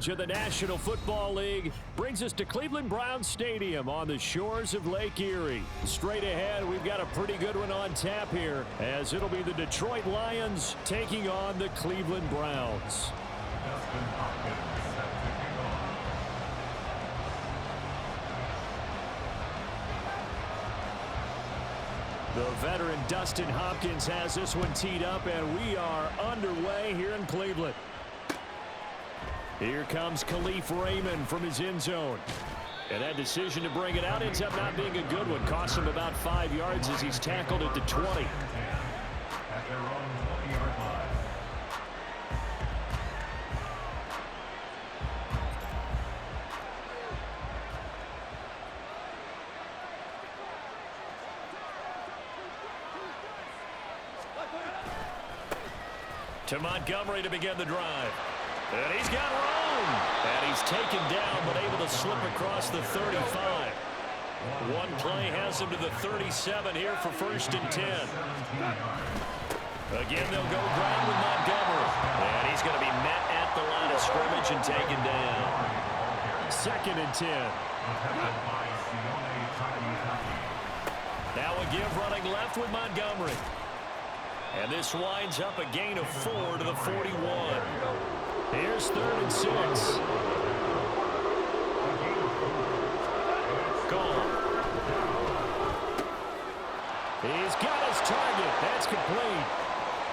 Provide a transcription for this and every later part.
To the National Football League brings us to Cleveland Browns Stadium on the shores of Lake Erie. Straight ahead, we've got a pretty good one on tap here, as it'll be the Detroit Lions taking on the Cleveland Browns. The veteran Dustin Hopkins has this one teed up, and we are underway here in Cleveland. Here comes Khalif Raymond from his end zone. And that decision to bring it out ends up not being a good one. Costs him about 5 yards as he's tackled at the 20. At their own 20-yard line. To Montgomery to begin the drive. And he's got room. And he's taken down, but able to slip across the 35. One play has him to the 37 here for 1st and 10. Again, they'll go ground with Montgomery. And he's going to be met at the line of scrimmage and taken down. 2nd and 10. Now a give running left with Montgomery. And this winds up a gain of 4 to the 41. Here's 3rd and 6. Goal. He's got his target. That's complete.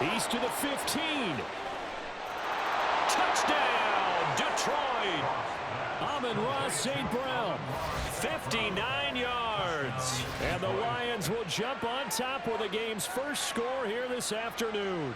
He's to the 15. Touchdown, Detroit. Amon-Ra St. Brown. 59 yards. And the Lions will jump on top with the game's first score here this afternoon.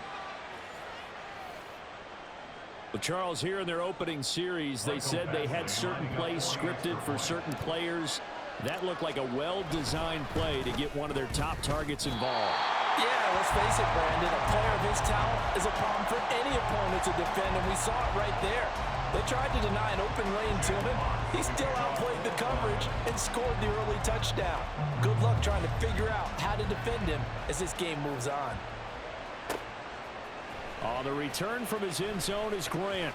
Well, Charles, here in their opening series, they said they had certain plays scripted for certain players. That looked like a well-designed play to get one of their top targets involved. Yeah, let's face it, Brandon. A player of his talent is a problem for any opponent to defend, and we saw it right there. They tried to deny an open lane to him. He still outplayed the coverage and scored the early touchdown. Good luck trying to figure out how to defend him as this game moves on. On the return from his end zone is Grant.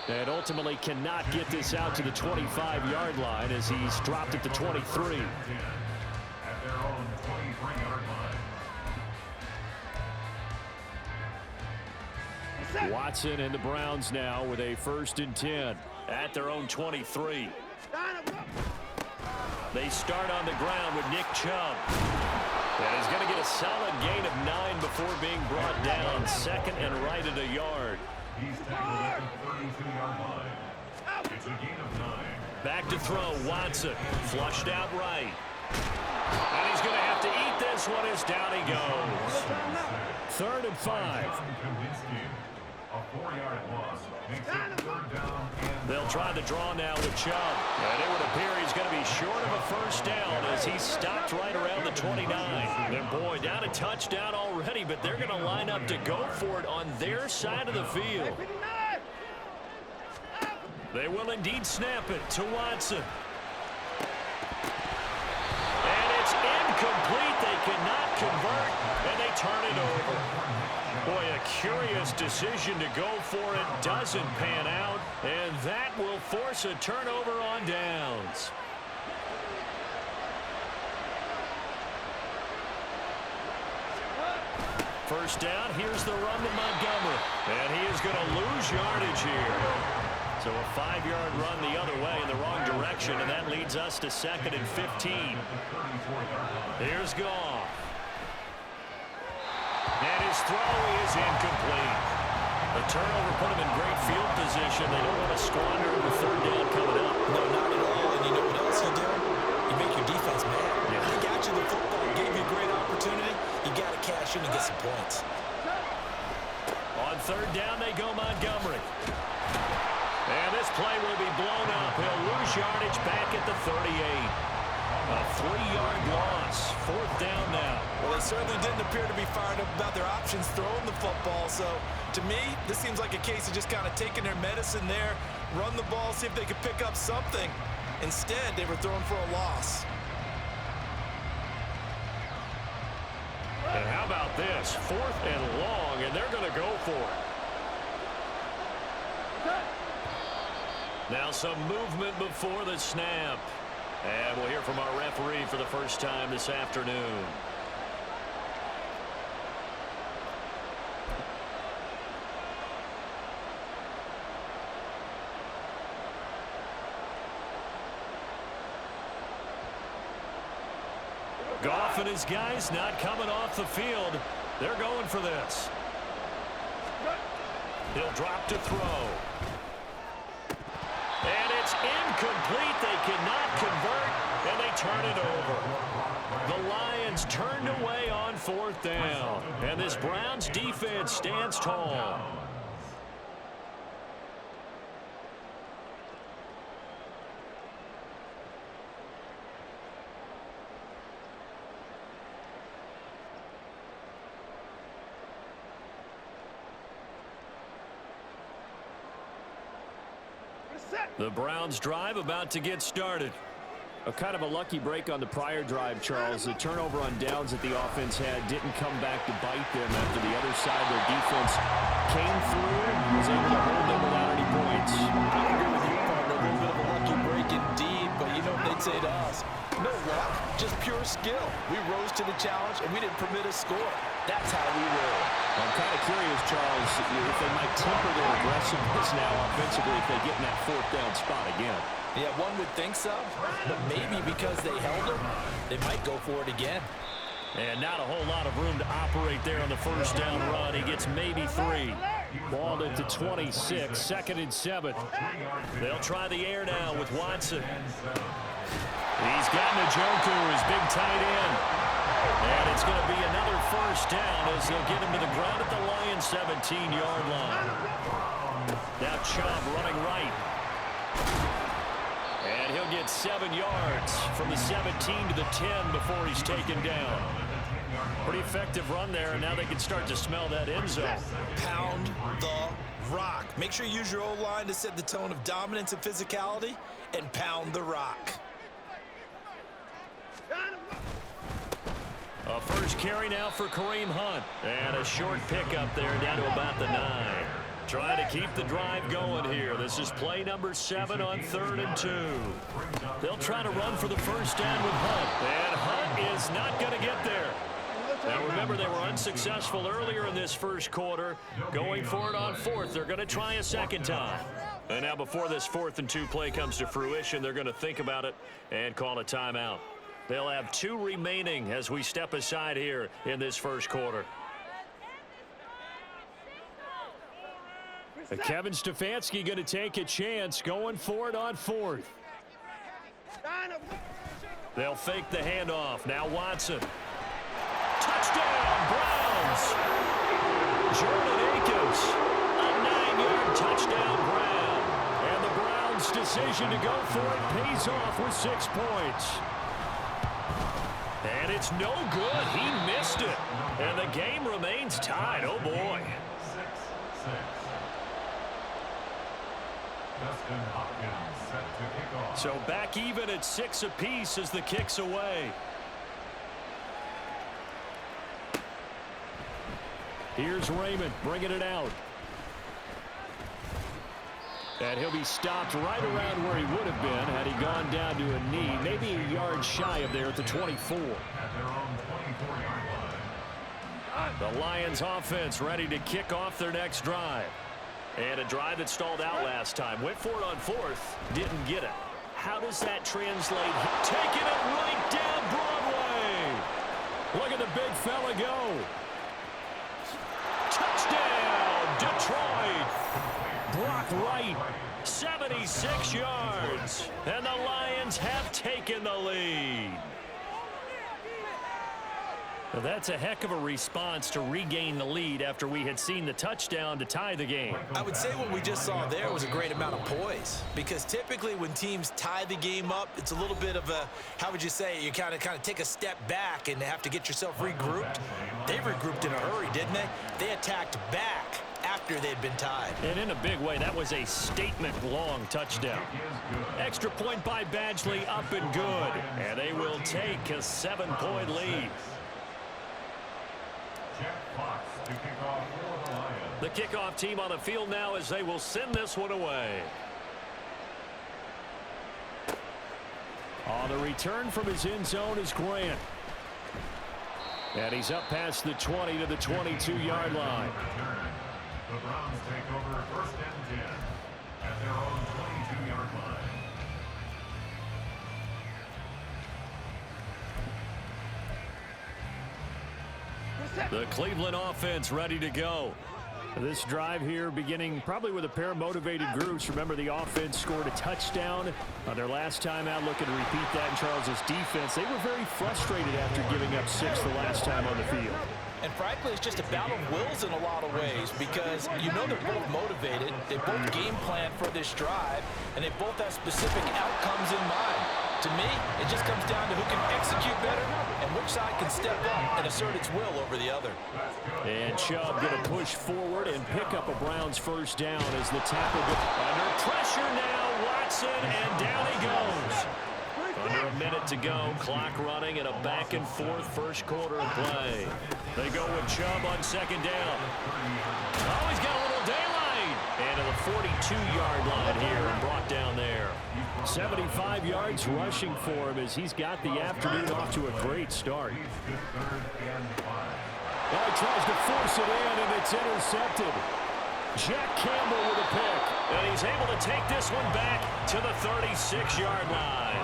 And ultimately cannot get this out to the 25-yard line as he's dropped at the 23. At their own 23-yard line. Watson and the Browns now with a 1st and 10 at their own 23. They start on the ground with Nick Chubb. And he's going to get a solid gain of 9 before being brought down. 2nd and right at a yard. He's tackled at the 32-yard line. It's a gain of 9. Back to throw, Watson. Flushed out right. And he's going to have to eat this one as down he goes. 3rd and 5. A 4-yard loss makes it 3rd down. They'll try the draw now with Chubb. And it would appear he's going to be short of a 1st down as he's stopped right around the 29. And boy, down a touchdown already, but they're going to line up to go for it on their side of the field. They will indeed snap it to Watson. And it's incomplete. They cannot convert, and they turn it over. Boy, a curious decision to go for it. Doesn't pan out, and that will force a turnover on downs. First down, here's the run to Montgomery. And he is going to lose yardage here. So a 5-yard run the other way in the wrong direction, and that leads us to 2nd and 15. Here's Goff. And his throw is incomplete. The turnover put him in great field position. They don't want to squander the 3rd down coming up. No, not at all. And you know what else you do? You make your defense mad. Yeah. They got you the football, gave you a great opportunity. You got to cash in and get some points. On 3rd down, they go Montgomery. And this play will be blown up. He'll lose yardage back at the 38. A 3-yard loss. 4th down now. Well, they certainly didn't appear to be fired up about their options throwing the football. So, to me, this seems like a case of just kind of taking their medicine there, run the ball, see if they could pick up something. Instead, they were throwing for a loss. And how about this? 4th and long, and they're going to go for it. Now some movement before the snap. And we'll hear from our referee for the first time this afternoon. Goff and his guys not coming off the field. They're going for this. He'll drop to throw. And it's incomplete. They cannot convert, and they turn it over. The Lions turned away on 4th down, and this Browns defense stands tall. The Browns drive about to get started. A kind of a lucky break on the prior drive, Charles. The turnover on downs that the offense had didn't come back to bite them after the other side. Their defense came through and was able to hold them without any points. I agree with you, partner. A little bit of a lucky break indeed, but you know what they'd say to us. No luck, just pure skill. We rose to the challenge, and we didn't permit a score. That's how we roll. I'm kind of curious, Charles, if they might temper their aggressiveness now offensively if they get in that 4th down spot again. Yeah, one would think so, but maybe because they held him, they might go for it again. And not a whole lot of room to operate there on the first down run. He gets maybe 3. Balled at the 26, 2nd and 7. They'll try the air now with Watson. He's got Njoku, his big tight end. And it's going to be another first down as they'll get him to the ground at the Lions' 17-yard line. Now Chubb running right. And he'll get 7 yards from the 17 to the 10 before he's taken down. Pretty effective run there, and now they can start to smell that end zone. Pound the rock. Make sure you use your O-line to set the tone of dominance and physicality, and pound the rock. A first carry now for Kareem Hunt. And a short pickup there down to about the 9. Trying to keep the drive going here. This is play number 7 on 3rd and 2. They'll try to run for the first down with Hunt. And Hunt is not going to get there. Now remember, they were unsuccessful earlier in this first quarter. Going for it on 4th. They're going to try a second time. And now before this 4th and 2 play comes to fruition, they're going to think about it and call a timeout. They'll have 2 remaining as we step aside here in this first quarter. And Kevin Stefanski going to take a chance going for it on 4th. They'll fake the handoff. Now Watson. Touchdown, Browns. Jordan Akins. A 9-yard touchdown grab. And the Browns' decision to go for it pays off with 6 points. And it's no good. He missed it. And the game remains tied. Oh, boy. 6-6. Justin Hopkins set to kick off. So back even at 6 apiece as the kick's away. Here's Raymond bringing it out. And he'll be stopped right around where he would have been had he gone down to a knee, maybe a yard shy of there at the 24. At their own 24-yard line. The Lions offense ready to kick off their next drive. And a drive that stalled out last time. Went for it on 4th, didn't get it. How does that translate? Taking it right down Broadway. Look at the big fella go. Touchdown, Detroit. Brock Wright, 76 yards. And the Lions have taken the lead. Well, that's a heck of a response to regain the lead after we had seen the touchdown to tie the game. I would say what we just saw there was a great amount of poise, because typically when teams tie the game up, it's a little bit of a, how would you say, you kind of take a step back and have to get yourself regrouped. They regrouped in a hurry, didn't they? They attacked back after they'd been tied. And in a big way, that was a statement-long touchdown. Extra point by Badgley, up and good. And they will take a 7-point lead. The kickoff team on the field now as they will send this one away. On the return from his end zone is Grant. And he's up past the 20 to the 22-yard line. The Browns take over 1st and 10 at their own 22-yard line. The Cleveland offense ready to go. This drive here beginning probably with a pair of motivated groups. Remember, the offense scored a touchdown on their last time out, looking to repeat that in Charles's defense. They were very frustrated after giving up 6 the last time on the field. And frankly, it's just a battle of wills in a lot of ways because you know they're both motivated, they both game plan for this drive, and they both have specific outcomes in mind. To me, it just comes down to who can execute better and which side can step up and assert its will over the other. And Chubb going to push forward and pick up a Browns first down as the tackle goes under pressure now. Watson, and down he goes. Under a minute to go, clock running, and a back-and-forth first quarter of play. They go with Chubb on second down. Oh, he's got a little daylight. And to the 42-yard line here and brought down there. 75 yards rushing for him as he's got the afternoon off to a great start. Well, he tries to force it in, and it's intercepted. Jack Campbell with a pick, and he's able to take this one back to the 36-yard line.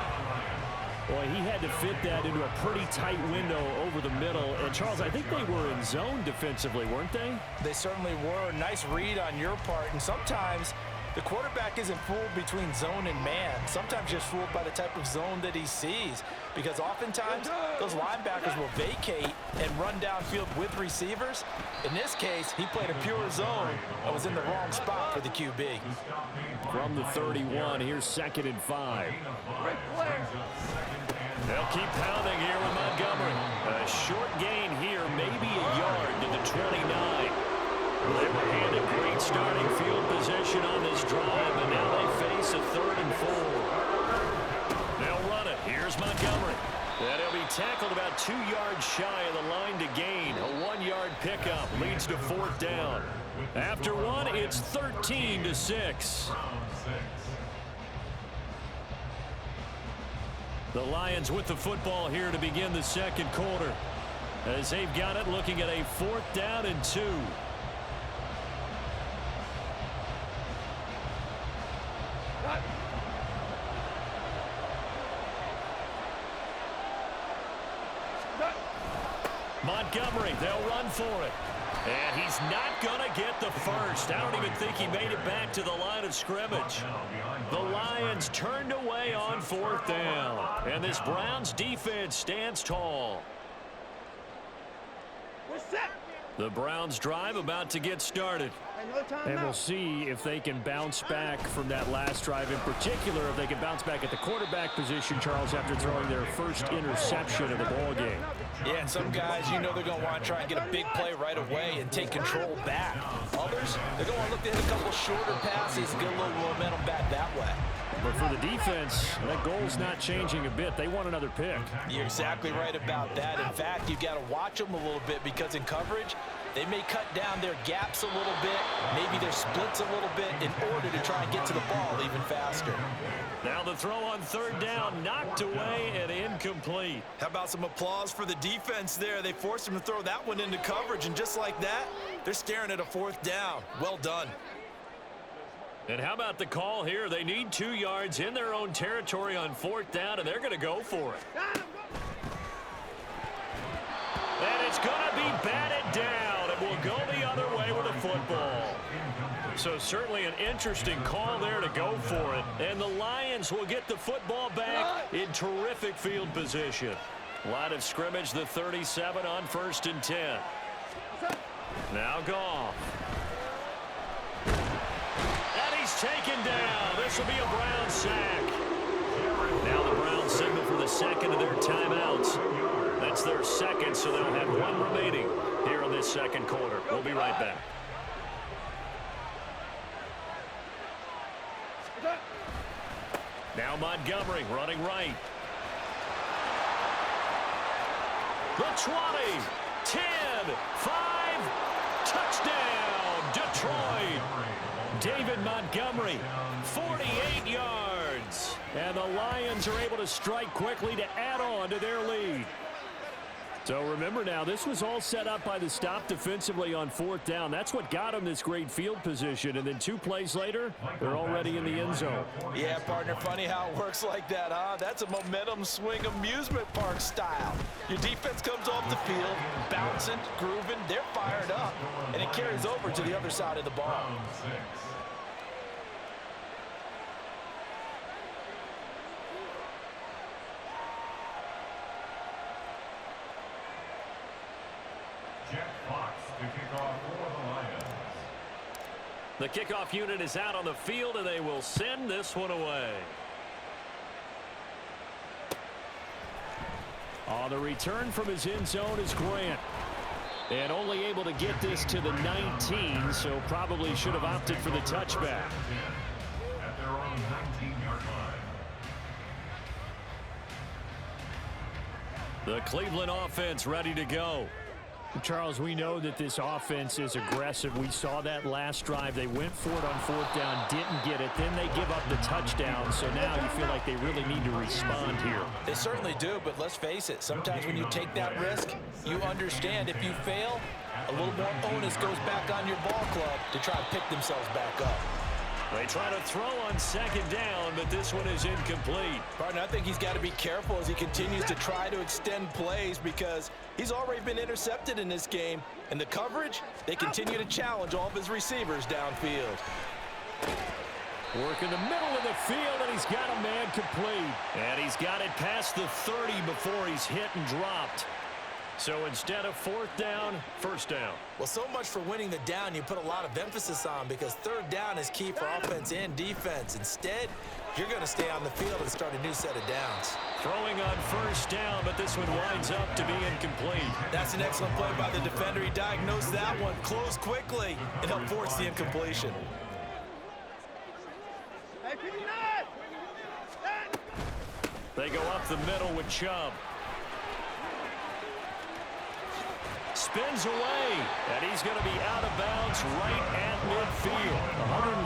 Boy, he had to fit that into a pretty tight window over the middle. And, Charles, I think they were in zone defensively, weren't they? They certainly were. Nice read on your part. And sometimes the quarterback isn't fooled between zone and man. Sometimes just fooled by the type of zone that he sees. Because oftentimes, those linebackers will vacate and run downfield with receivers. In this case, he played a pure zone and was in the wrong spot for the QB. From the 31, here's 2nd and 5. They'll keep pounding here with Montgomery. A short gain here, maybe a yard to the 29. They were handed great starting field position on this drive, and now they face a 3rd and 4. They'll run it. Here's Montgomery. And he'll be tackled about 2 yards shy of the line to gain. A 1-yard pickup leads to 4th down. After one, it's 13 to 6. The Lions with the football here to begin the second quarter. As they've got it, looking at a 4th down and 2. Montgomery, they'll run for it. And he's not going to get the first. I don't even think he made it back to the line of scrimmage. The Lions turned away on 4th down. And this Browns defense stands tall. The Browns drive about to get started. And we'll see if they can bounce back from that last drive, in particular if they can bounce back at the quarterback position, Charles, after throwing their first interception of the ball game. Yeah, and some guys, you know they're going to want to try and get a big play right away and take control back. Others, they're going to look to hit a couple shorter passes and get a little momentum back that way. But for the defense, that goal's not changing a bit. They want another pick. You're exactly right about that. In fact, you've got to watch them a little bit because in coverage, they may cut down their gaps a little bit, maybe their splits a little bit in order to try and get to the ball even faster. Now the throw on 3rd down, knocked away and incomplete. How about some applause for the defense there? They forced him to throw that one into coverage, and just like that, they're staring at a 4th down. Well done. And how about the call here? They need 2 yards in their own territory on 4th down, and they're going to go for it. And it's going to be batted down. It will go the other way with the football. So certainly an interesting call there to go for it. And the Lions will get the football back in terrific field position. Line of scrimmage, the 37 on 1st and 10. Now Goff. And he's taken down. This will be a Browns sack. Now the Browns signal for the second of their timeouts. That's their second, so they'll have one remaining here in this second quarter. We'll be right back. Now Montgomery running right. The 20, 10, 5, touchdown, Detroit. David Montgomery, 48 yards. downs. And the Lions are able to strike quickly to add on to their lead. So remember now, this was all set up by the stop defensively on 4th down. That's what got them this great field position. And then 2 plays later, they're already in the end zone. Yeah, partner, funny how it works like that, huh? That's a momentum swing amusement park style. Your defense comes off the field, bouncing, grooving, they're fired up, and it carries over to the other side of the ball. The kickoff unit is out on the field, and they will send this one away. On the return from his end zone is Grant. And only able to get this to the 19, so probably should have opted for the touchback. At their own 19-yard line. The Cleveland offense ready to go. Charles, we know that this offense is aggressive. We saw that last drive. They went for it on 4th down, didn't get it. Then they give up the touchdown. So now you feel like they really need to respond here. They certainly do, but let's face it. Sometimes when you take that risk, you understand if you fail, a little more onus goes back on your ball club to try to pick themselves back up. They try to throw on 2nd down, but this one is incomplete. Partner, I think he's got to be careful as he continues to try to extend plays because he's already been intercepted in this game. And the coverage, they continue to challenge all of his receivers downfield. Work in the middle of the field, and he's got a man complete. And he's got it past the 30 before he's hit and dropped. So instead of 4th down, 1st down. Well, so much for winning the down you put a lot of emphasis on because 3rd down is key for offense and defense. Instead, you're going to stay on the field and start a new set of downs. Throwing on 1st down, but this one winds up to be incomplete. That's an excellent play by the defender. He diagnosed that one, closed quickly, and helped force the incompletion. They go up the middle with Chubb. Spins away, and he's going to be out of bounds right at midfield.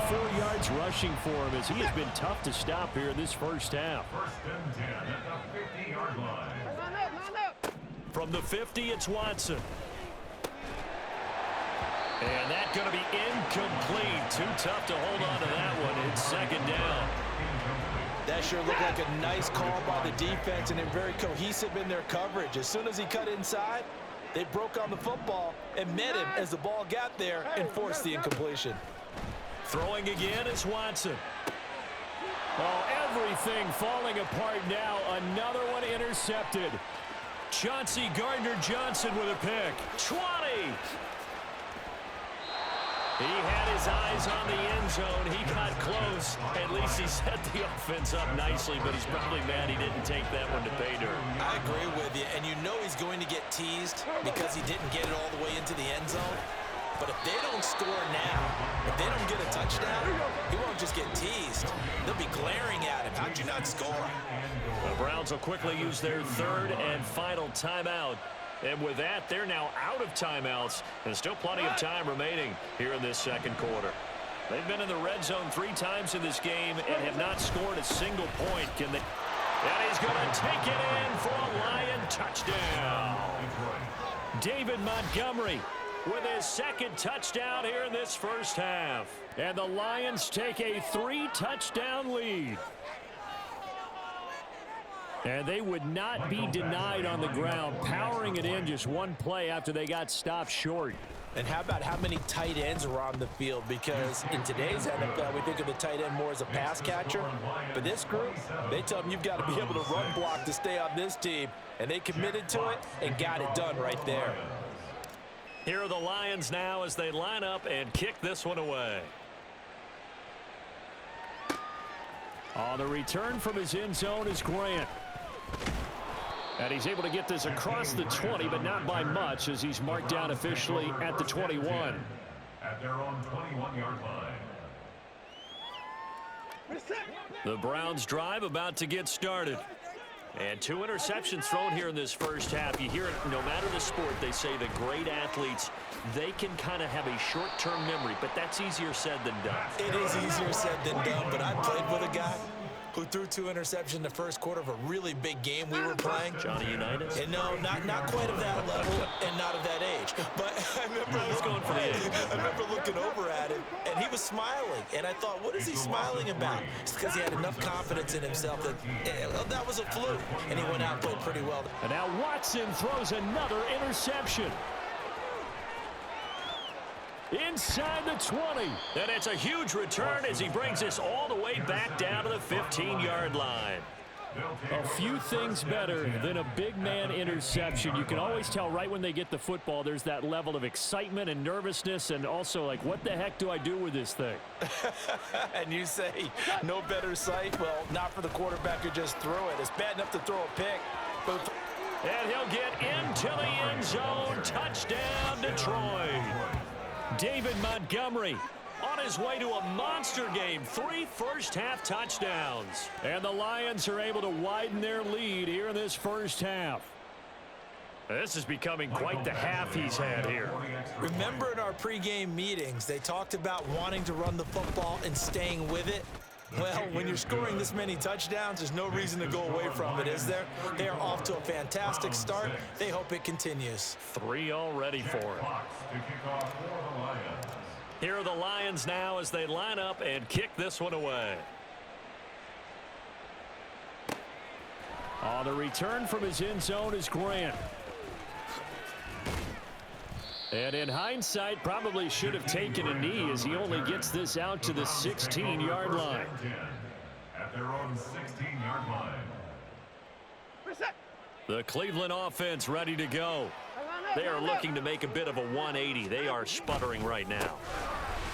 104 yards rushing for him as he has been tough to stop here in this first half. 1st and 10 at the 50-yard line. From the 50, it's Watson. And that's going to be incomplete. Too tough to hold on to that one. It's 2nd down. That sure looked like a nice call by the defense, and they're very cohesive in their coverage. As soon as he cut inside, they broke on the football and met him as the ball got there and forced the incompletion. Throwing again is Watson. Oh, everything falling apart now. Another one intercepted. Chauncey Gardner-Johnson with a pick. 20! He had his eyes on the end zone. He got close. At least he set the offense up nicely, but he's probably mad he didn't take that one to pay dirt. I agree with you, and you know he's going to get teased because he didn't get it all the way into the end zone. But if they don't score now, if they don't get a touchdown, he won't just get teased. They'll be glaring at him. How'd you not score? The Browns will quickly use their 3rd and final timeout. And with that, they're now out of timeouts, and still plenty of time remaining here in this 2nd quarter. They've been in the red zone 3 times in this game and have not scored a single point. Can they? And he's going to take it in for a Lion touchdown. David Montgomery with his 2nd touchdown here in this first half. And the Lions take a 3-touchdown lead. And they would not be denied on the ground, powering it in just one play after they got stopped short. And how about how many tight ends were on the field? Because in today's NFL, we think of the tight end more as a pass catcher. But this group, they tell them you've got to be able to run block to stay on this team. And they committed to it and got it done right there. Here are the Lions now as they line up and kick this one away. On the return from his end zone is Grant. And he's able to get this across the 20, but not by much as he's marked down officially at the 21. At their own 21-yard line. The Browns drive about to get started. And 2 interceptions thrown here in this first half. You hear it no matter the sport. They say the great athletes, they can kind of have a short-term memory, but that's easier said than done. It is easier said than done, but I played with a guy who threw 2 interceptions in the first quarter of a really big game we were playing. Johnny Unitas? And no, not quite of that level and not of that age. But I remember looking over at him, and he was smiling. And I thought, what is he smiling about? It's because he had enough confidence in himself that that was a fluke. And he went out and played pretty well. And now Watson throws another interception. Inside the 20. And it's a huge return as he brings us all the way back down to the 15-yard line. A few things better than a big man interception. You can always tell right when they get the football, there's that level of excitement and nervousness, and also like, what the heck do I do with this thing? And you say, no better sight? Well, not for the quarterback who just threw it. It's bad enough to throw a pick. But and he'll get into the end zone. Touchdown, Detroit. David Montgomery on his way to a monster game. 3 first-half touchdowns. And the Lions are able to widen their lead here in this first half. This is becoming quite the half he's had here. Remember in our pregame meetings, they talked about wanting to run the football and staying with it? Well, when you're scoring this many touchdowns, there's no reason to go away from it, is there? They are off to a fantastic start. They hope it continues. 3 already for it. Here are the Lions now as they line up and kick this one away. The return from his end zone is Grant. And in hindsight, probably should have taken a knee as he only gets this out to the 16-yard line. At their own 16-yard line. The Cleveland offense ready to go. They are looking to make a bit of a 180. They are sputtering right now.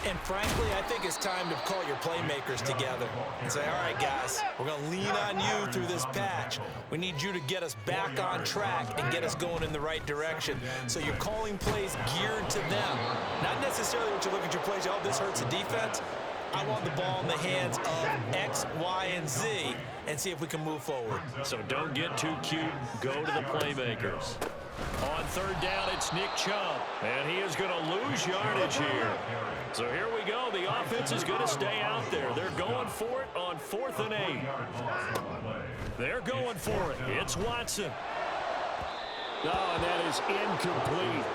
And frankly, I think it's time to call your playmakers together and say, all right, guys, we're going to lean on you through this patch. We need you to get us back on track and get us going in the right direction. So you're calling plays geared to them. Not necessarily what you look at your plays, oh, this hurts the defense. I want the ball in the hands of X, Y, and Z and see if we can move forward. So don't get too cute. Go to the playmakers. On third down, it's Nick Chubb, and he is going to lose yardage here. So here we go. The offense is going to stay out there. They're going for it on 4th and 8. They're going for it. It's Watson. Oh, and that is incomplete.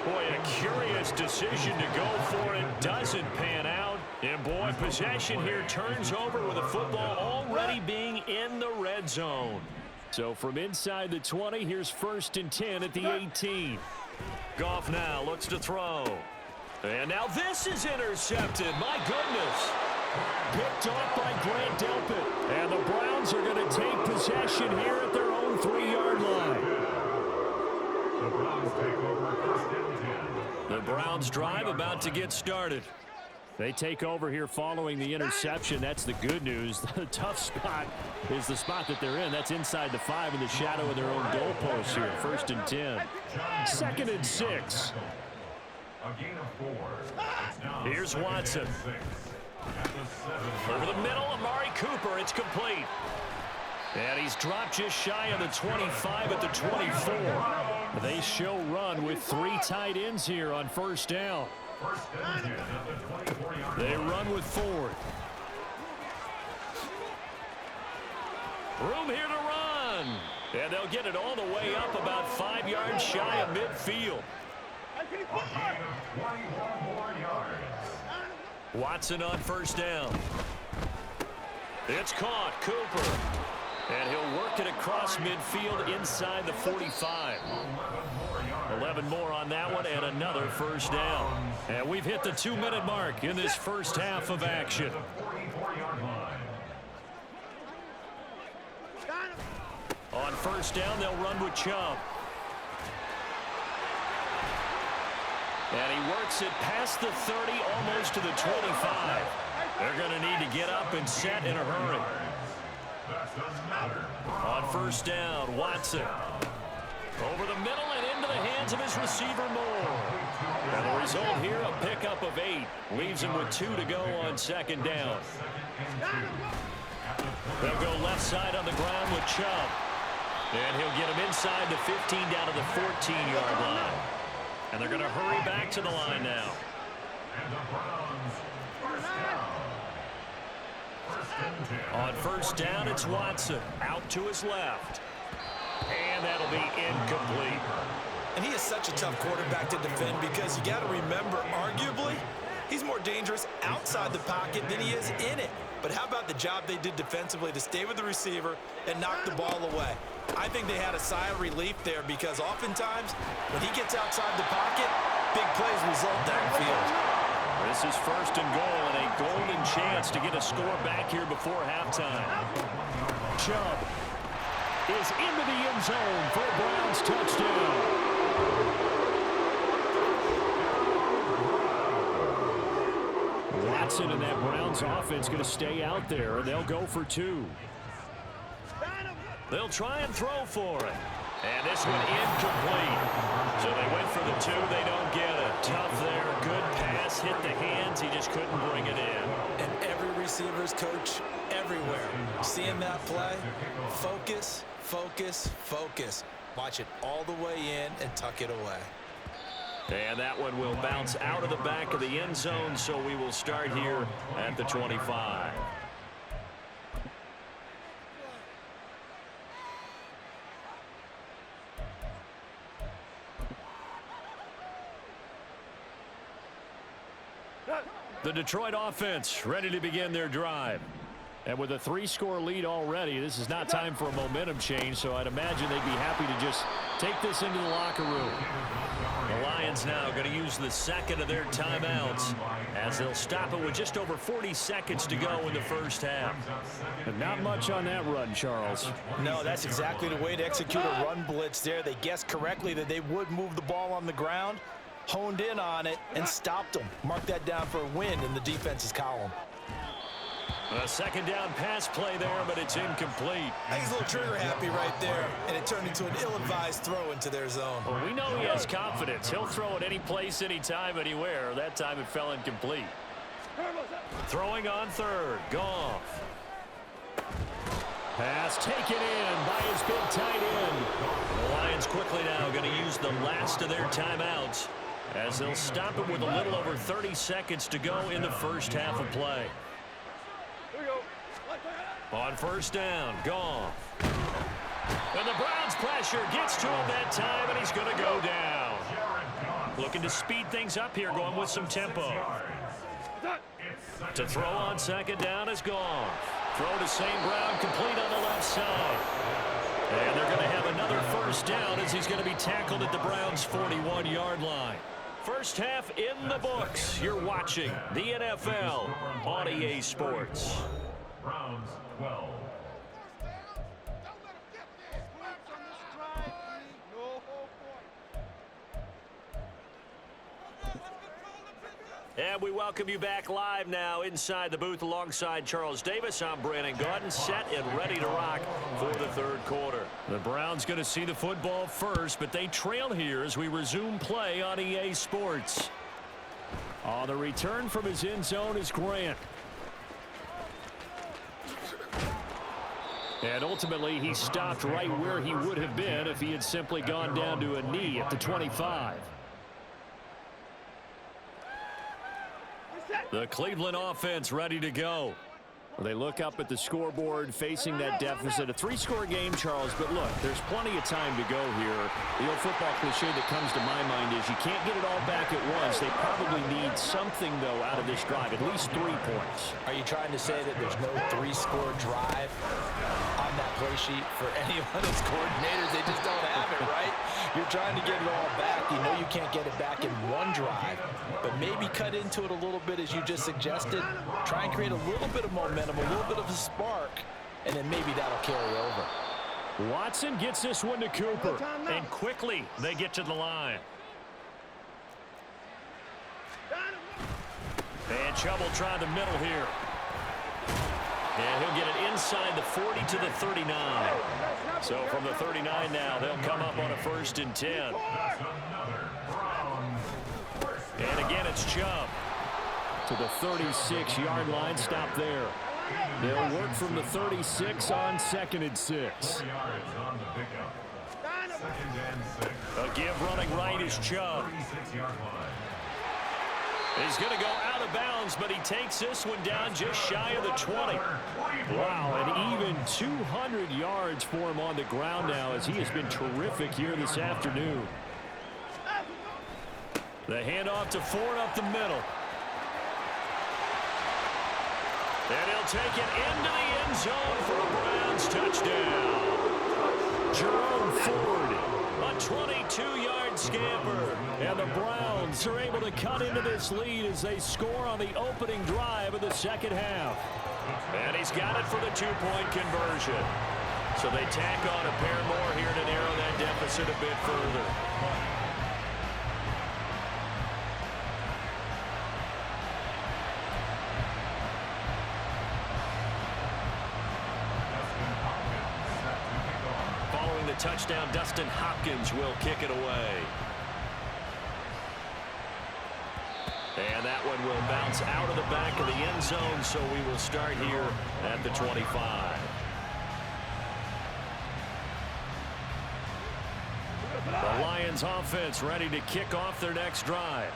Boy, a curious decision to go for it. Doesn't pan out. And, boy, possession here turns over with the football already being in the red zone. So from inside the 20, here's 1st and 10 at the 18. Goff now looks to throw. And now this is intercepted. My goodness. Picked off by Grant Delpit. And the Browns are going to take possession here at their own 3-yard line. The Browns take over 1st and 10. The Browns drive about to get started. They take over here following the interception. That's the good news. The tough spot is the spot that they're in. That's inside the 5 in the shadow of their own goalpost here. 1st and 10. 2nd and 6. A gain of 4. Here's Watson. Over the middle, Amari Cooper. It's complete. And he's dropped just shy of the 25 at the 24. They show run with 3 tight ends here on 1st down. They run with 4. Room here to run. And they'll get it all the way up about 5 yards shy of midfield. Watson on 1st down. It's caught. Cooper. And he'll work it across midfield inside the 45. 11 more on that one and another 1st down. And we've hit the 2-minute mark in this first half of action. On 1st down, they'll run with Chubb. And he works it past the 30, almost to the 25. They're going to need to get up and set in a hurry. On 1st down, Watson. Over the middle and into the hands of his receiver, Moore. And the result here, a pickup of 8. Leaves him with 2 to go on 2nd down. They'll go left side on the ground with Chubb. And he'll get him inside the 15 down to the 14-yard line. And they're going to hurry back to the line now. On first down, it's Watson. Out to his left. And that'll be incomplete. And he is such a tough quarterback to defend because you got to remember, arguably, he's more dangerous outside the pocket than he is in it. But how about the job they did defensively to stay with the receiver and knock the ball away? I think they had a sigh of relief there because oftentimes when he gets outside the pocket, big plays result downfield. This is first and goal and a golden chance to get a score back here before halftime. Chubb is into the end zone for a Browns touchdown. Watson and that Browns offense going to stay out there, and they'll go for two. They'll try and throw for it. And this one incomplete. So they went for the two. They don't get it. Tough there. Good pass. Hit the hands. He just couldn't bring it in. And every receiver's coach everywhere. Seeing that play, focus, focus, focus. Watch it all the way in and tuck it away. And that one will bounce out of the back of the end zone, so we will start here at the 25. The Detroit offense ready to begin their drive. And with a 3-score lead already, this is not time for a momentum change, so I'd imagine they'd be happy to just take this into the locker room. The Lions now going to use the second of their timeouts as they'll stop it with just over 40 seconds to go in the first half. And not much on that run, Charles. No, that's exactly the way to execute a run blitz there. They guessed correctly that they would move the ball on the ground, honed in on it, and stopped them. Mark that down for a win in the defense's column. A second down pass play there, but it's incomplete. I think he's a little trigger happy right there, and it turned into an ill-advised throw into their zone. Well, we know he has confidence. He'll throw it any place, anytime, anywhere. That time it fell incomplete. Throwing on third. Goff. Pass taken in by his big tight end. The Lions quickly now going to use the last of their timeouts as they'll stop it with a little over 30 seconds to go in the first half of play. On first down, Goff. And the Browns pressure gets to him that time, and he's going to go down. Looking to speed things up here, going with some tempo. To throw on second down is Goff. Throw to St. Brown, complete on the left side. And they're going to have another first down as he's going to be tackled at the Browns' 41-yard line. First half in the books. You're watching the NFL on EA Sports. Browns 12. And we welcome you back live now inside the booth alongside Charles Davis. I'm Brandon Gaudin, set and ready to rock for the third quarter. The Browns going to see the football first, but they trail here as we resume play on EA Sports. On the return from his end zone is Grant. And ultimately, he stopped right where he would have been if he had simply gone down to a knee at the 25. The Cleveland offense ready to go. They look up at the scoreboard facing that deficit. A 3-score game, Charles, but look, there's plenty of time to go here. The old football cliche that comes to my mind is you can't get it all back at once. They probably need something, though, out of this drive, at least 3 points. Are you trying to say that there's no 3-score drive on that play sheet for any of those coordinators? They just don't have it, right? You're trying to get it all back. You know you can't get it back in one drive, but maybe cut into it a little bit as you just suggested. Try and create a little bit of momentum, a little bit of a spark, and then maybe that'll carry over. Watson gets this one to Cooper, and quickly they get to the line. And Chubb will try the middle here. And he'll get it inside the 40 to the 39. So from the 39 now, they'll come up on a 1st and 10. And again, it's Chubb. To the 36-yard line, stop there. They'll work from the 36 on 2nd and 6. A give running right is Chubb. He's going to go out of bounds, but he takes this one down just shy of the 20. Wow, and even 200 yards for him on the ground now as he has been terrific here this afternoon. The handoff to Ford up the middle. And he'll take it into the end zone for a Browns touchdown. Jerome Ford, a 22-yard scamper. And the Browns are able to cut into this lead as they score on the opening drive of the second half. And he's got it for the two-point conversion. So they tack on a pair more here to narrow that deficit a bit further. Following the touchdown, Dustin Hopkins will kick it away. And that one will bounce out of the back of the end zone, so we will start here at the 25. The Lions offense ready to kick off their next drive.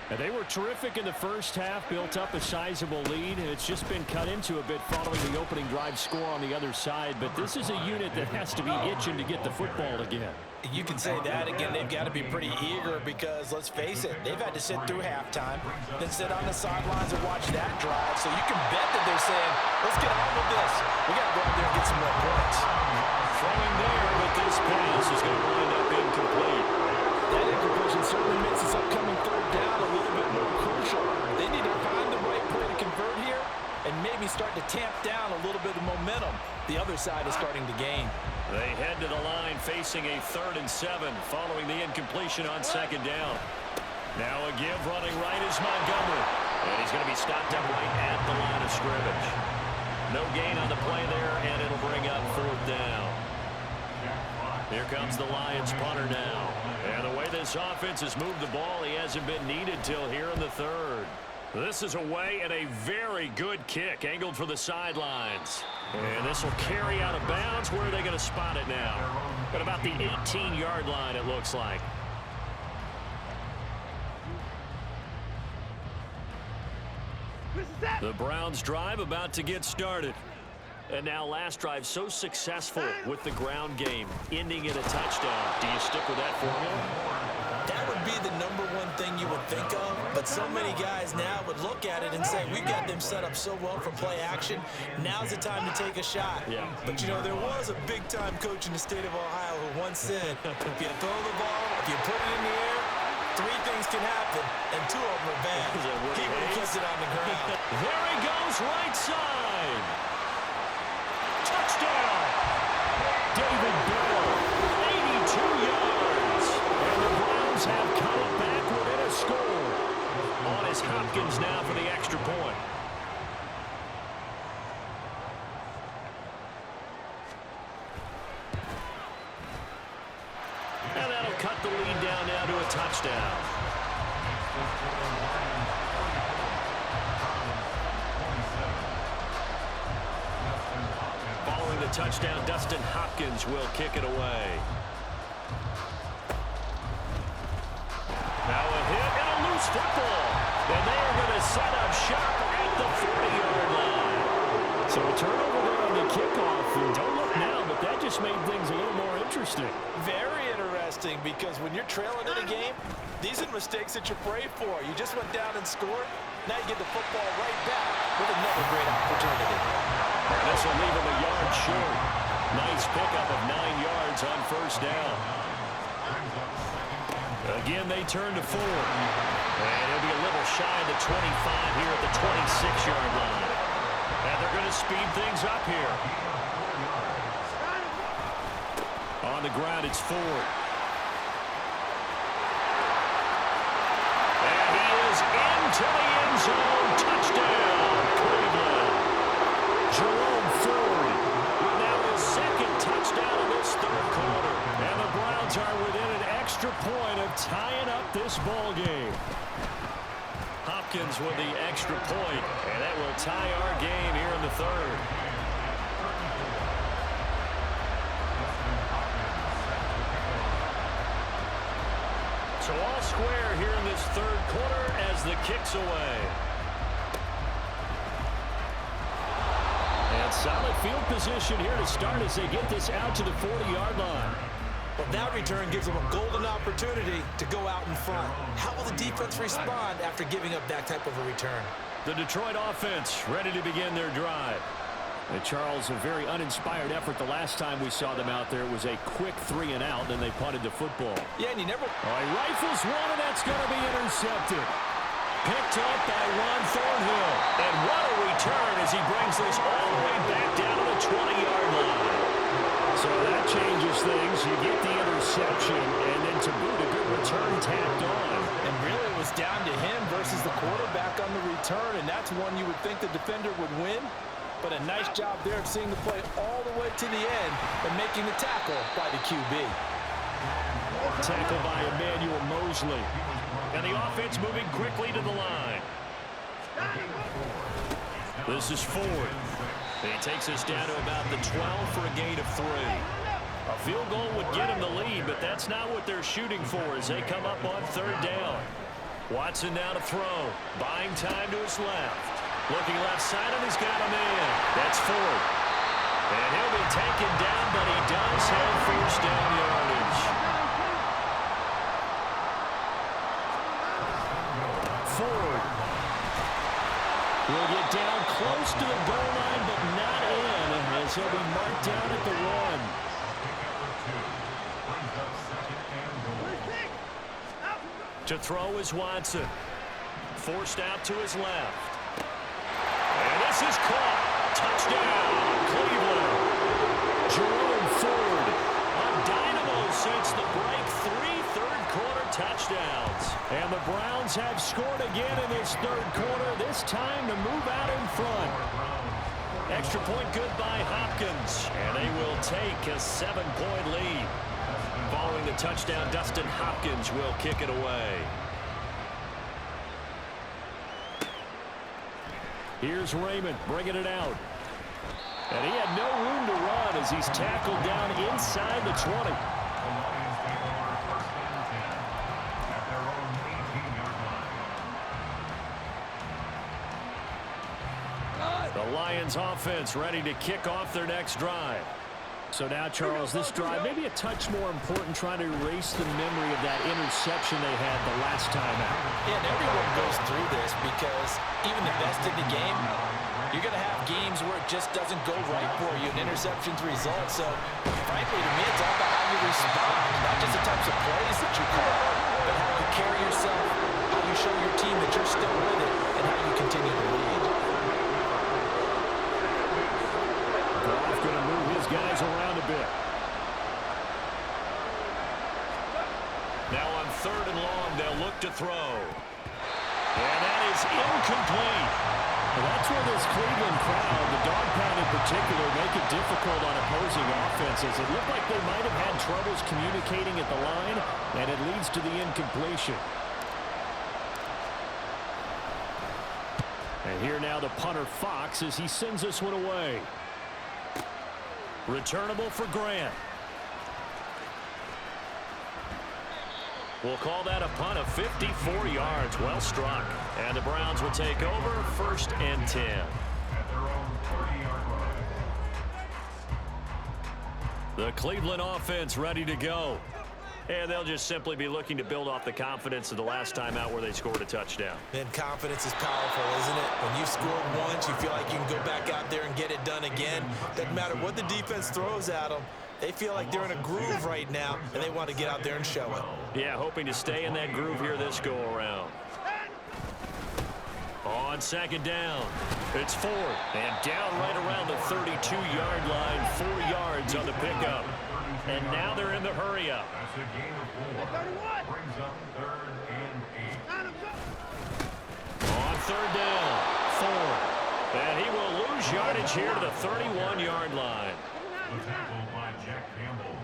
And they were terrific in the first half, built up a sizable lead, and it's just been cut into a bit following the opening drive score on the other side. But this is a unit that has to be itching to get the football again. You can say that again. They've got to be pretty eager because, let's face it, they've had to sit through halftime, then sit on the sidelines and watch that drive. So you can bet that they're saying, let's get on with this. We got to go out there and get some more points. Throwing there, but this pass is going to wind up incomplete. That incompletion certainly makes this upcoming third down a little bit more crucial. They need to find the right play to convert here and maybe start to tamp down a little bit of momentum. The other side is starting to gain. They head to the line facing a 3rd and 7 following the incompletion on second down. Now a give running right is Montgomery. And he's going to be stopped up right at the line of scrimmage. No gain on the play there, and it'll bring up 4th down. Here comes the Lions punter now. And the way this offense has moved the ball, he hasn't been needed till here in the 3rd. This is away and a very good kick angled for the sidelines. And this will carry out of bounds. Where are they going to spot it now? At about the 18-yard line, it looks like. The Browns drive about to get started. And now last drive so successful with the ground game, ending in a touchdown. Do you stick with that formula? That would be the number one thing you would think of, but so many guys now would look at it and say, we've got them set up so well for play action. Now's the time to take a shot. Yeah. But, you know, there was a big-time coach in the state of Ohio who once said, if you throw the ball, if you put it in the air, 3 things can happen, and 2 of them are bad. He would have kept it on the ground. There he goes, right side. Touchdown! David Bell, 82 yards. And the Browns have cut it back within a score. On is Hopkins now for the extra point. And that'll cut the lead down now to a touchdown. Following the touchdown, Dustin Hopkins will kick it away. Now a hit and a loose football. And they are going to set up shop at the 40-yard line. So a turnover there on the kickoff. Don't look now, but that just made things a little more interesting. Very interesting, because when you're trailing in a game, these are mistakes that you pray for. You just went down and scored. Now you get the football right back with another great opportunity. This will leave him a yard short. Nice pickup of 9 yards on first down. Again, they turn to Ford. And he'll be a little shy of the 25 here at the 26-yard line. And they're going to speed things up here. On the ground, it's Ford. And he is into the end zone. Touchdown, Cleveland. Jerome Ford with now his 2nd touchdown in this 3rd quarter. And the Browns are within an extra point of tying up this ball game. Hopkins with the extra point, and that will tie our game here in the 3rd. So all square here in this third quarter as the kick's away. And solid field position here to start as they get this out to the 40-yard line. Well, that return gives them a golden opportunity to go out in front. How will the defense respond after giving up that type of a return? The Detroit offense ready to begin their drive. And Charles, a very uninspired effort the last time we saw them out there. It was a quick 3 and out, and they punted the football. Yeah, and he never... All right, rifles one, and that's going to be intercepted. Picked up by Ron Thornhill. And what a return as he brings this all the way back down to the 20-yard line. So that changes things. You get the interception, and then to boot, a good return tacked on. And really it was down to him versus the quarterback on the return, and that's one you would think the defender would win. But a nice job there of seeing the play all the way to the end and making the tackle by the QB. Tackle by Emmanuel Mosley. And the offense moving quickly to the line. This is Ford. He takes us down to about the 12 for a gain of 3. A field goal would get him the lead, but that's not what they're shooting for as they come up on third down. Watson now to throw. Buying time to his left. Looking left side, and he's got a man. That's Ford. And he'll be taken down, but he does have first down yardage. Ford will get down close to the goal line, but not in, as he'll be marked down at the 1. To throw is Watson. Forced out to his left. And this is caught. Touchdown, Cleveland. Jerome Ford, a dynamo since the break. 3 third-quarter touchdowns. And the Browns have scored again in this third quarter, this time to move out in front. Extra point good by Hopkins. And they will take a 7-point lead. Following the touchdown, Dustin Hopkins will kick it away. Here's Raymond bringing it out. And he had no room to run as he's tackled down inside the 20. The Lions offense ready to kick off their next drive. So now, Charles, this drive maybe a touch more important, trying to erase the memory of that interception they had the last time out. Yeah, and everyone goes through this because even the best in the game, you're going to have games where it just doesn't go right for you, and interceptions result. So, frankly, to me, it's all about how you respond, not just the types of plays that you call, but how you carry yourself, how you show your team that you're still with it, and how you continue to lead. Goff going to move his guys around a bit. Now on third and long, they'll look to throw. And that is incomplete. Well, that's where this Cleveland crowd, the dog pound in particular, make it difficult on opposing offenses. It looked like they might have had troubles communicating at the line, and it leads to the incompletion. And here now the punter Fox as he sends this one away. Returnable for Grant. We'll call that a punt of 54 yards. Well struck. And the Browns will take over, 1st and 10. The Cleveland offense ready to go. And they'll just simply be looking to build off the confidence of the last time out where they scored a touchdown. And confidence is powerful, isn't it? When you've scored once, you feel like you can go back out there and get it done again. Doesn't matter what the defense throws at them. They feel like they're in a groove right now, and they want to get out there and show it. Yeah, hoping to stay in that groove here this go-around. On second down, it's Ford. And down right around the 32-yard line, 4 yards on the pickup. And now they're in the hurry-up. That's a gain of 4. Brings up 3rd and 8. On third down, Ford. And he will lose yardage here to the 31-yard line. The tackle by Jack Campbell.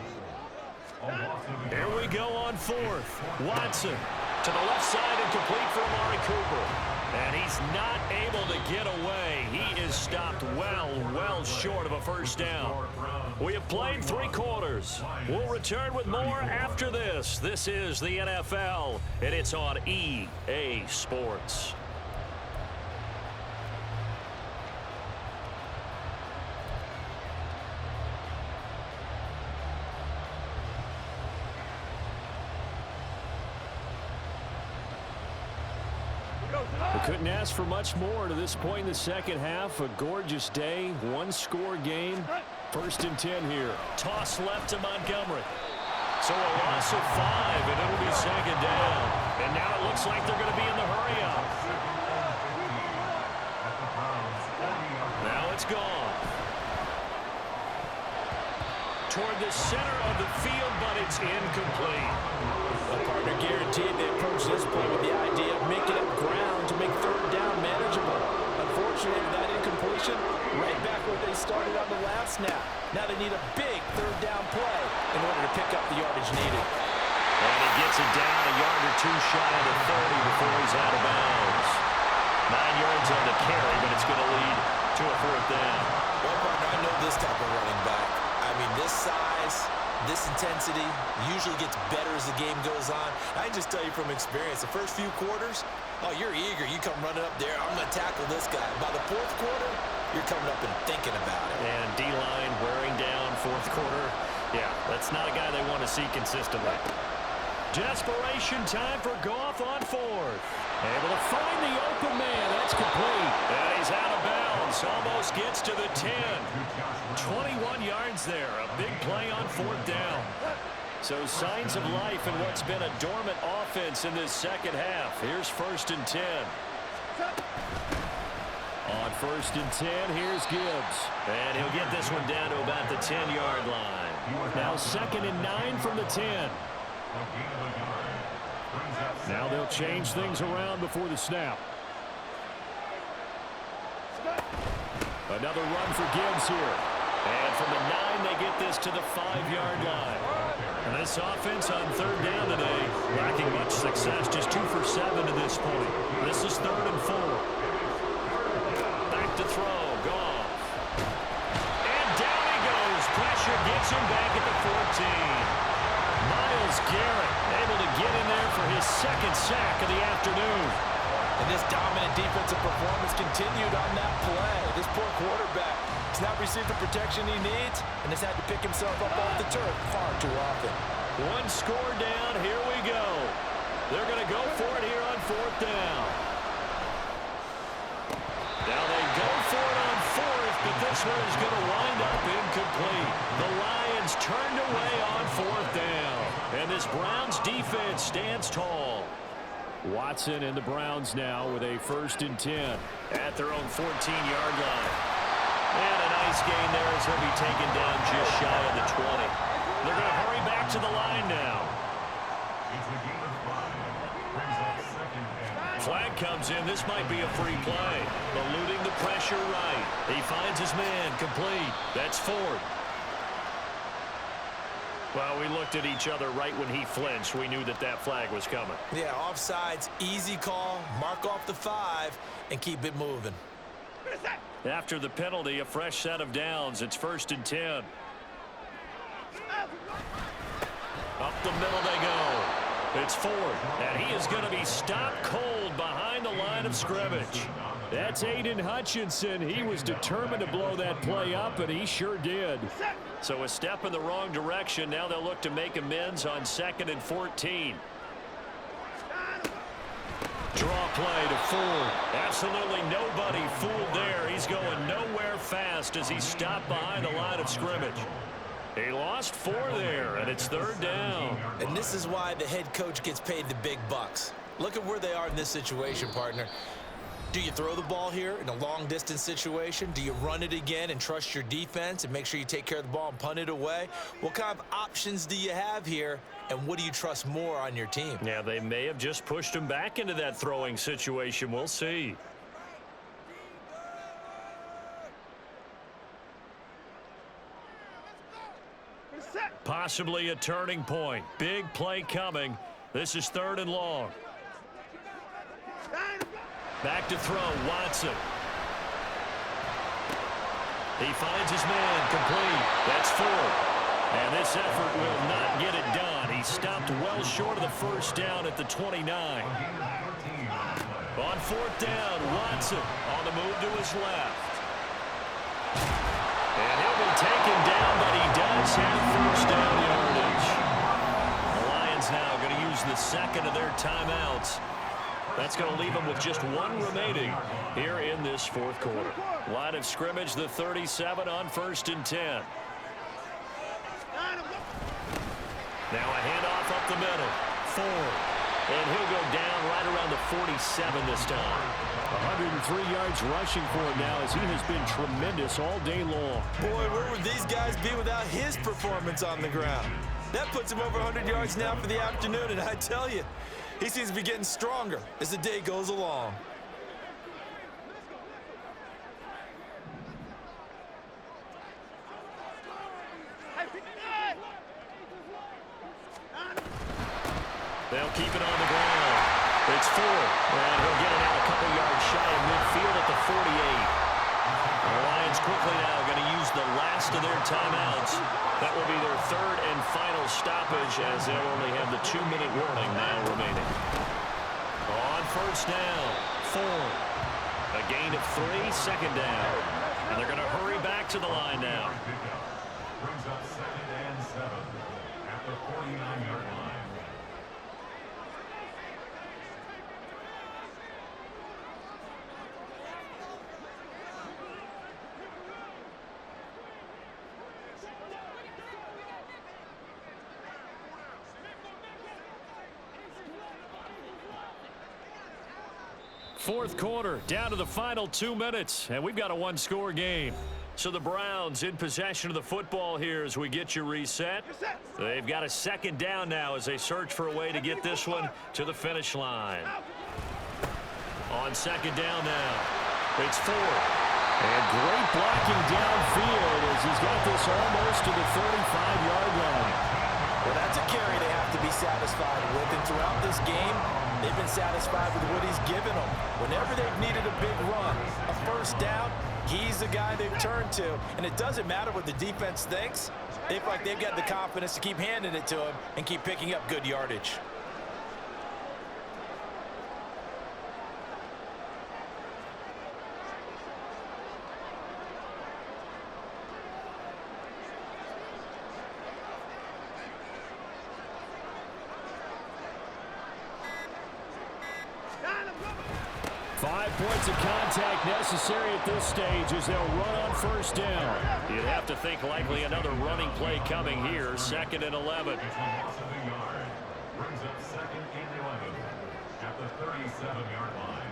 Here we go on 4th. Watson to the left side and complete for Amari Cooper. And he's not able to get away. He is stopped well short of a first down. We have played 3 quarters. We'll return with more after this. This is the NFL, and it's on EA Sports. We couldn't ask for much more to this point in the second half. A gorgeous day, 1-score game. 1st and 10 here. Toss left to Montgomery. So a loss of 5, and it'll be 2nd down. And now it looks like they're going to be in the hurry-up. Now it's gone. Toward the center of the field, but it's incomplete. The partner guaranteed they approach this play with the idea of making up ground to make 3rd down manageable. Unfortunately, with that incompletion, right back where they started on the last snap. Now they need a big 3rd down play in order to pick up the yardage needed. And he gets it down a yard or 2 shy of the 30 before he's out of bounds. 9 yards on the carry, but it's going to lead to a 4th down. Well, partner, I know this type of running back. I mean, this size, this intensity usually gets better as the game goes on. I can just tell you from experience, the first few quarters, oh, you're eager. You come running up there. I'm going to tackle this guy. By the 4th quarter, you're coming up and thinking about it. And D-line wearing down 4th quarter. Yeah, that's not a guy they want to see consistently. Desperation time for Goff on 4th. Able to find the open man. That's complete. And he's out of bounds. Almost gets to the 10. 21 yards there. A big play on 4th down. So signs of life in what's been a dormant offense in this second half. Here's 1st and 10. On 1st and 10, here's Gibbs. And he'll get this one down to about the 10-yard line. Now 2nd and 9 from the 10. Now they'll change things around before the snap. Another run for Gibbs here. And from the 9, they get this to the 5-yard line. And this offense on 3rd down today, lacking much success, just 2 for 7 to this point. This is 3rd and 4. Back to throw, Goff. And down he goes. Pressure gets him back at the 14. Myles Garrett able to get in there for his 2nd sack of the afternoon. And this dominant defensive performance continued on that play. This poor quarterback has not received the protection he needs and has had to pick himself up off the turf far too often. 1 score down. Here we go. They're going to go for it here on 4th down. Now they go for it on 4th, but this one is going to wind up incomplete. The Lions turned away on 4th down. And this Browns defense stands tall. Watson and the Browns now with a 1st and 10. At their own 14-yard line. And a nice gain there as he'll be taken down just shy of the 20. They're going to hurry back to the line now. Flag comes in. This might be a free play. Eluding the pressure right. He finds his man. Complete. That's 4th. Well, we looked at each other right when he flinched. We knew that that flag was coming. Yeah, offsides, easy call. Mark off the 5 and keep it moving. After the penalty, a fresh set of downs. It's 1st and 10. Up the middle they go. It's 4th, and he is going to be stopped cold behind the line of scrimmage. That's Aiden Hutchinson. He was determined to blow that play up, and he sure did. So a step in the wrong direction. Now they'll look to make amends on 2nd and 14. Draw play to Ford. Absolutely nobody fooled there. He's going nowhere fast as he's stopped behind the line of scrimmage. He lost 4 there, and it's 3rd down. And this is why the head coach gets paid the big bucks. Look at where they are in this situation, partner. Do you throw the ball here in a long-distance situation? Do you run it again and trust your defense and make sure you take care of the ball and punt it away? What kind of options do you have here, and what do you trust more on your team? Yeah, they may have just pushed him back into that throwing situation. We'll see. Possibly a turning point. Big play coming. This is 3rd and long. Back to throw, Watson. He finds his man, complete. That's 4. And this effort will not get it done. He stopped well short of the first down at the 29. On 4th down, Watson on the move to his left. And he'll be taken down, but he does have first down yardage. The Lions now going to use the second of their timeouts. That's going to leave them with just 1 remaining here in this 4th quarter. Line of scrimmage, the 37 on 1st and 10. Now a handoff up the middle. Ford. And he'll go down right around the 47 this time. 103 yards rushing for him now as he has been tremendous all day long. Boy, where would these guys be without his performance on the ground? That puts him over 100 yards now for the afternoon, and I tell you, he seems to be getting stronger as the day goes along. They'll keep it on the ground. It's 4. And he'll get it out a couple yards shy of midfield at the 48. The Lions quickly now going to use the last of their timeouts. That will be their 3rd and final stoppage as they'll only have the 2-minute warning now remaining. On 1st down, 4. A gain of 3, 2nd down. And they're going to hurry back to the line now. Brings up 2nd and 7 at the 49-yard line. Fourth quarter, down to the final 2 minutes, and we've got a 1-score game. So the Browns in possession of the football here as we get you reset. They've got a 2nd down now as they search for a way to get this one to the finish line. On 2nd down now, it's 4. And great blocking downfield as he's got this almost to the 35-yard line. Well, that's a carry they have to be satisfied with, and throughout this game, they've been satisfied with what he's given them. Whenever they've needed a big run, a first down, he's the guy they've turned to. And it doesn't matter what the defense thinks. They feel like they've got the confidence to keep handing it to him and keep picking up good yardage. Points of contact necessary at this stage as they'll run on 1st down. You'd have to think likely another running play coming here. 2nd and 11. Brings up 2nd and 11 at the 37-yard line.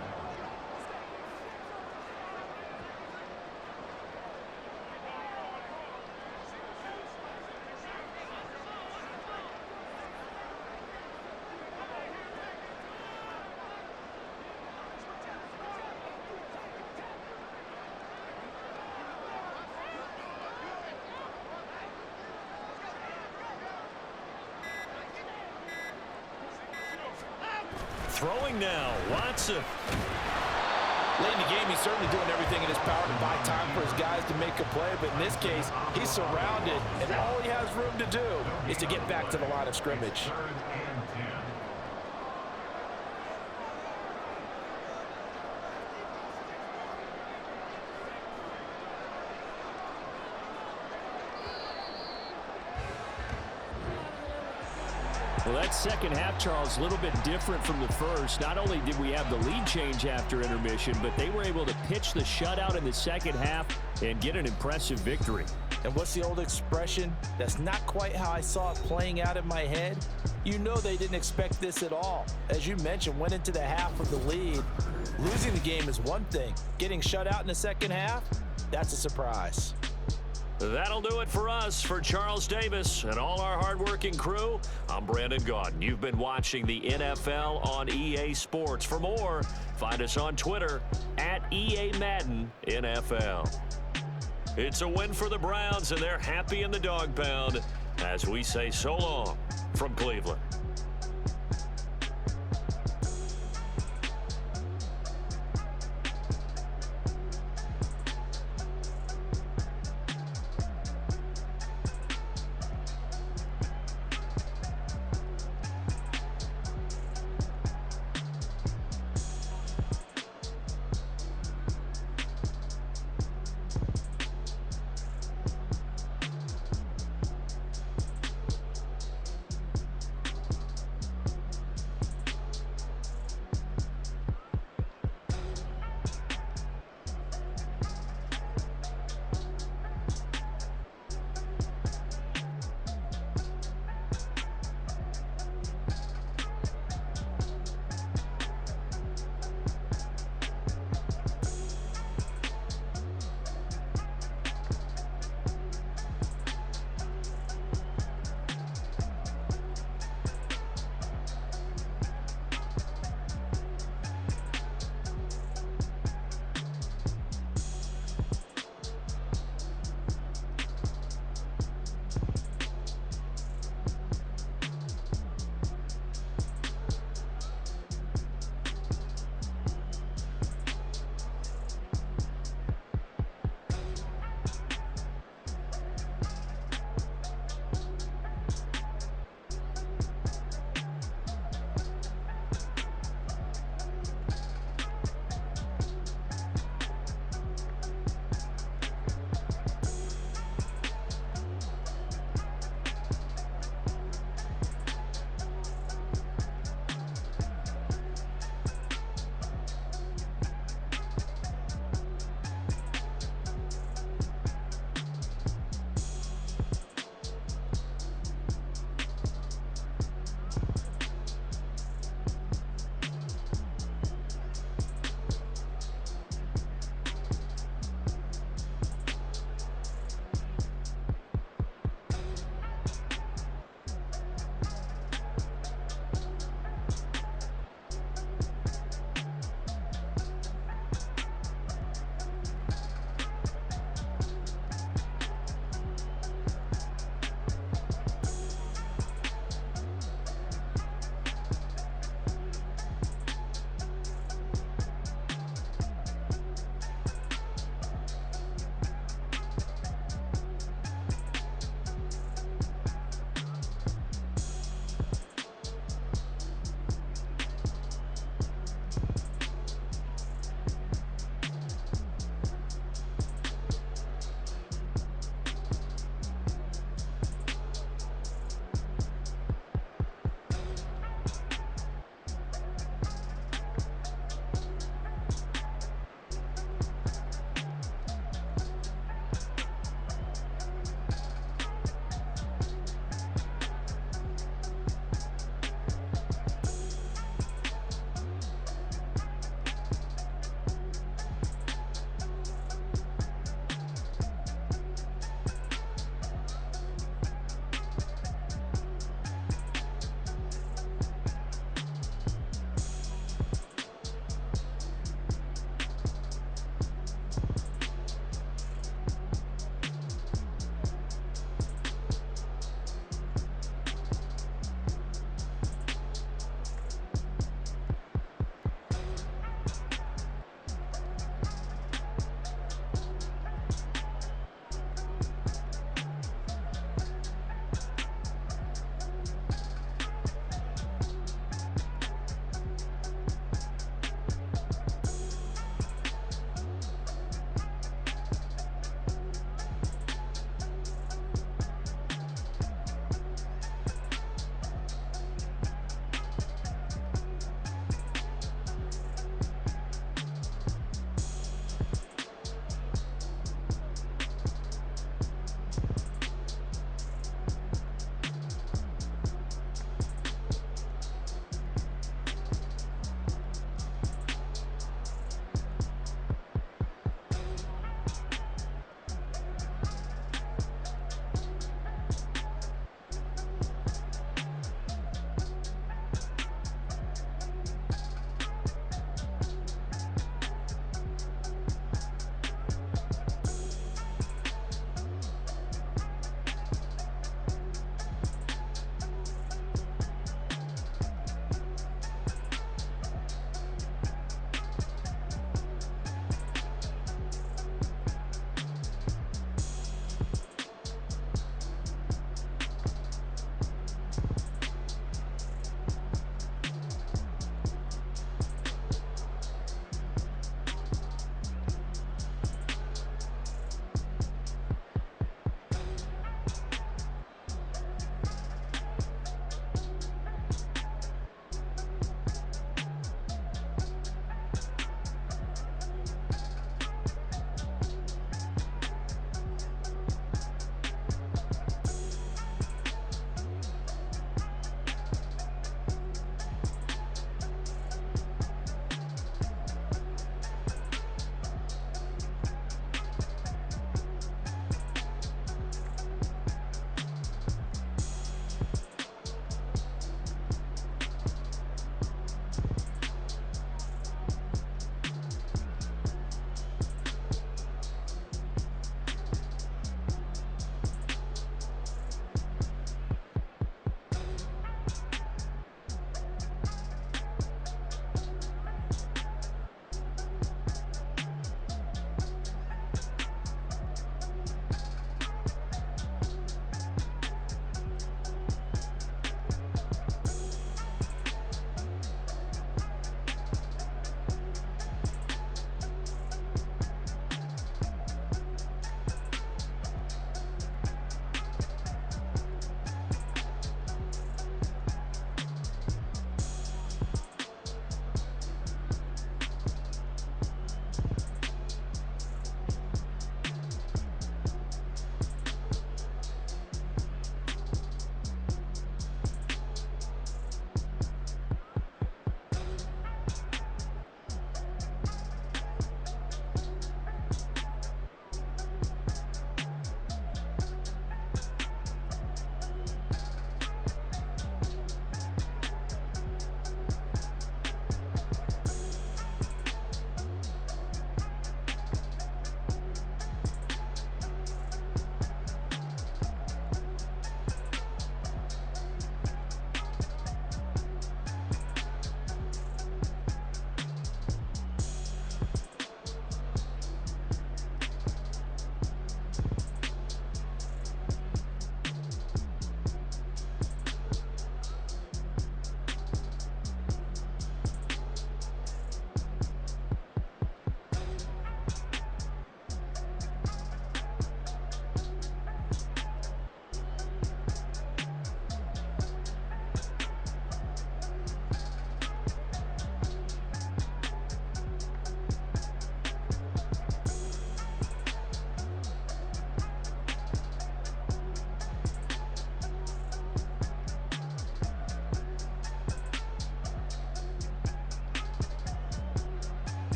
Throwing now, Watson. Late in the game, he's certainly doing everything in his power to buy time for his guys to make a play, but in this case, he's surrounded, and all he has room to do is to get back to the line of scrimmage. 3rd and 10. Well, that second half, Charles, a little bit different from the first. Not only did we have the lead change after intermission, but they were able to pitch the shutout in the second half and get an impressive victory. And what's the old expression? That's not quite how I saw it playing out in my head. You know they didn't expect this at all. As you mentioned, went into the half with the lead. Losing the game is one thing. Getting shut out in the second half, that's a surprise. That'll do it for us. For Charles Davis and all our hardworking crew, I'm Brandon Gaudin. You've been watching the NFL on EA Sports. For more, find us on Twitter at EA Madden NFL. It's a win for the Browns, and they're happy in the dog pound as we say so long from Cleveland.